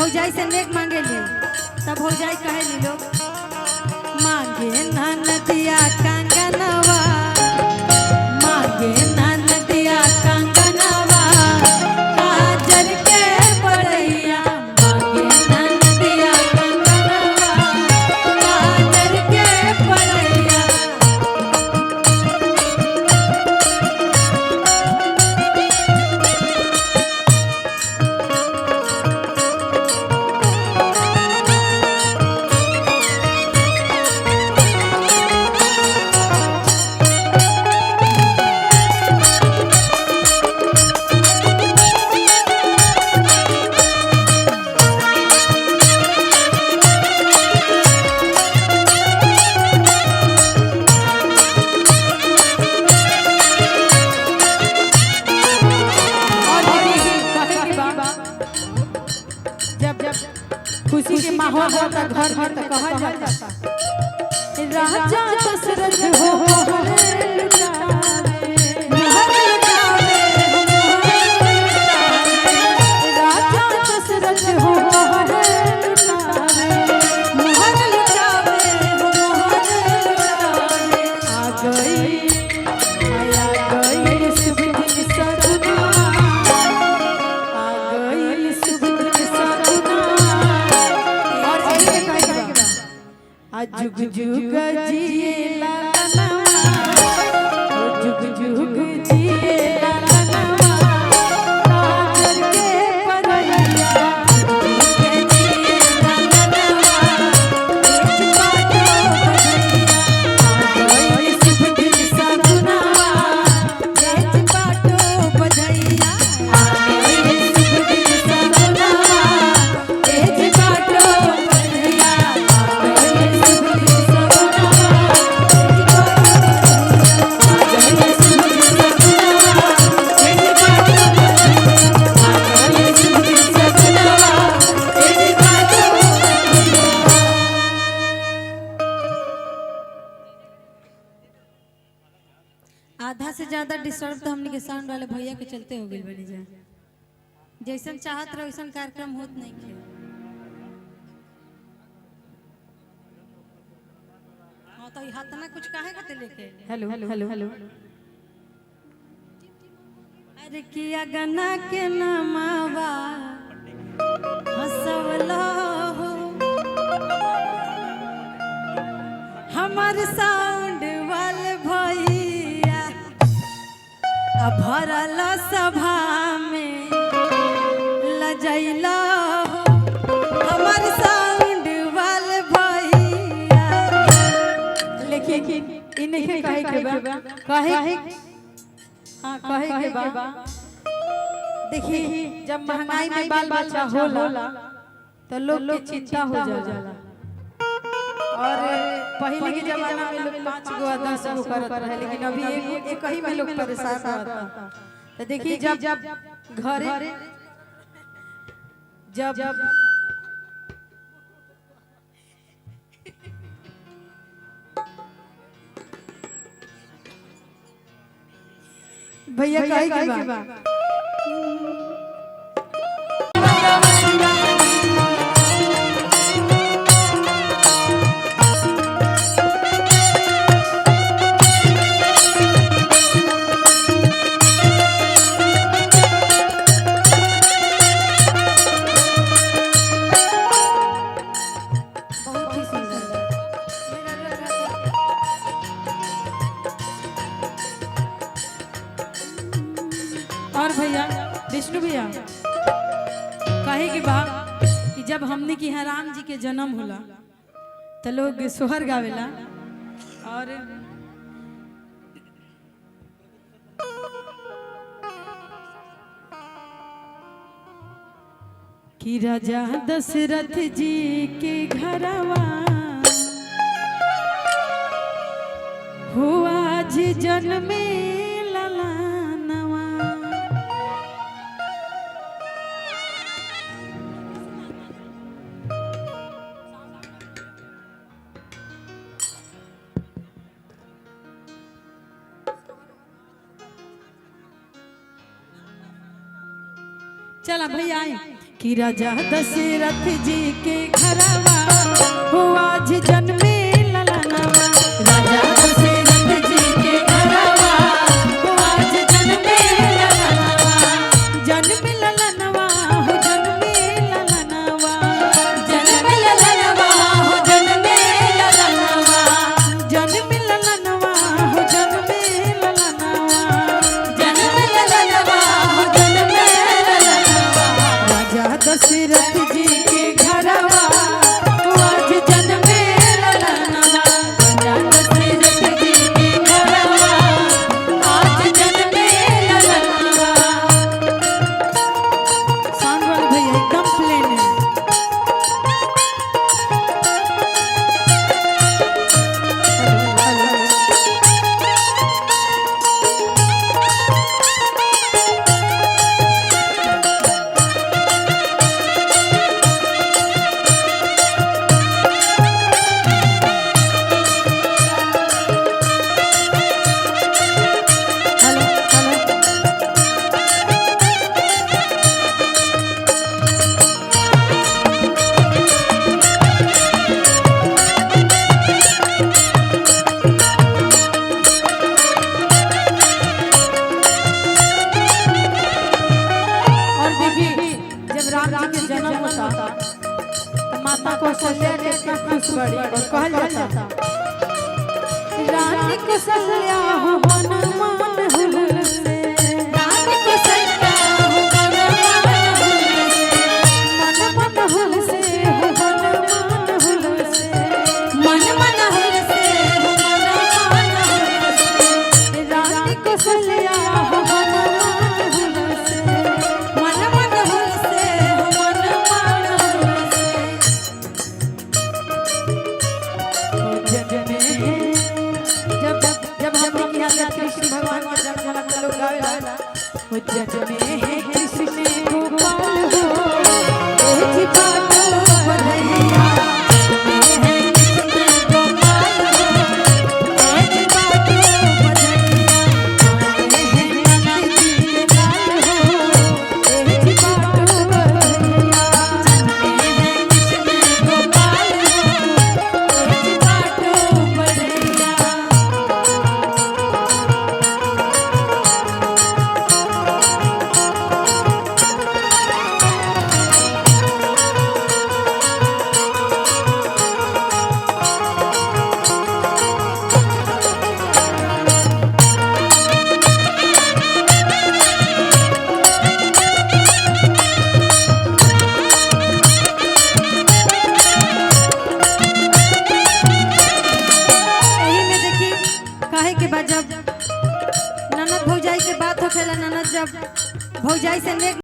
भौजाई से नेक मांगे ली तब भौजाई कहे ली लोग मांगे ननदिया कंगनवा मांगे ननदिया कंगनवा काजर के पड़ैया मांगे ननदिया कंगनवा काजर के पड़ैया। खुशी के माहौल होता घर में तो कहा जाता राजा दशरथ हो मोहर लुटावे राजा दशरथ हो मोहर लुटावे आ गई शुभ दिन सगुना आ गई शुभ दिन सगुना। जुग जुग जिए लालनवा जुग जुग जिए लालनवा काजर के पड़ैया जुग जिए लालनवा एक बाटो बजैया आ गई शुभ दिन सगुनवा एक बाटो बजैया आ गई शुभ दिन सगुनवा एक बाटो बजैया आ गई आधा से ज्यादा डिस्टर्ब तो हमने के साउंड वाले भैया के चलते हो गई बनी जा जैसन चाहत रहो वैसन कार्यक्रम होत नहीं खे। हां तो हाथ ना कुछ काहे खाते लेके हेलो हेलो हेलो हेलो अरे किया गना के नमावा हंसवला हो हमार साउंड वाले भैया भरल सभा में लजैला हो हमार साउंड वाले भैया लेकिन इन्हें कहे के बा कहे हां कहे के बा देखिए जब महंगाई में बाल बच्चा होला तो लोग के चिंता हो जाला और पहले के जमाना में लोग 5 गो 10 गो करत रहे लेकिन अभी एक ही में लोग परेशान रहता। तो देखिए जब घरे जब भैया कहे के बा और भैया विष्णु भैया कहे के बा कि जब हमने की यहाँ राम जी के जन्म होला तो लोग सोहर गावेला और कि राजा दशरथ जी के घरवा हुआ आज जन्मे चला भैया आए कि राजा दशरथ जी के घरवा हो आज जन्मे ललनवा। राजा दशरथ जी के घरवा हो आज जन्मे ललनवा। जन्मे ललनवा हो जन्मे ललनवा। जन्मे ललनवा हो जन्मे ललनवा। जन्मे ललनवा हो जन्मे ललनवा। जन्मे ललनवा हो जन्मे ललनवा। राजा दशरथ जी के घरवा हो आज जन्मे ललनवा। राजा दशरथ जी के घरवा आज जन्मे ललनवा। साउंड वाले भैया एकदम प्लेन है। माता कौशल्या कितना खुश बड़ी और कहल जाता रानी कौशल्या हो मन मन हुल से। रानी कौशल्या हो मन मन हुल से। मन मन हुल से हो मन मन हुल से। मन मन हुल से। रानी कौशल्या हो मन मन हुल से। मन मन हुल से हो मन मन हुल से। जब हम यहाँ कृष्ण भगवान का जन्म होला तो लोग गावेला वो जग में है कृष्ण गोपाल हो ए छिपालो बधैया। जग में है कृष्ण गोपाल हो ए छिपालो बधैया। आए हैं नंद जी के लाल हो ए छिपालो बधैया। जग में है कृष्ण गोपाल हो ए छिपालो बधैया। काहे के बाद जब ननद भौजाई के बात होखेला, ननद जब भौजाई से नेक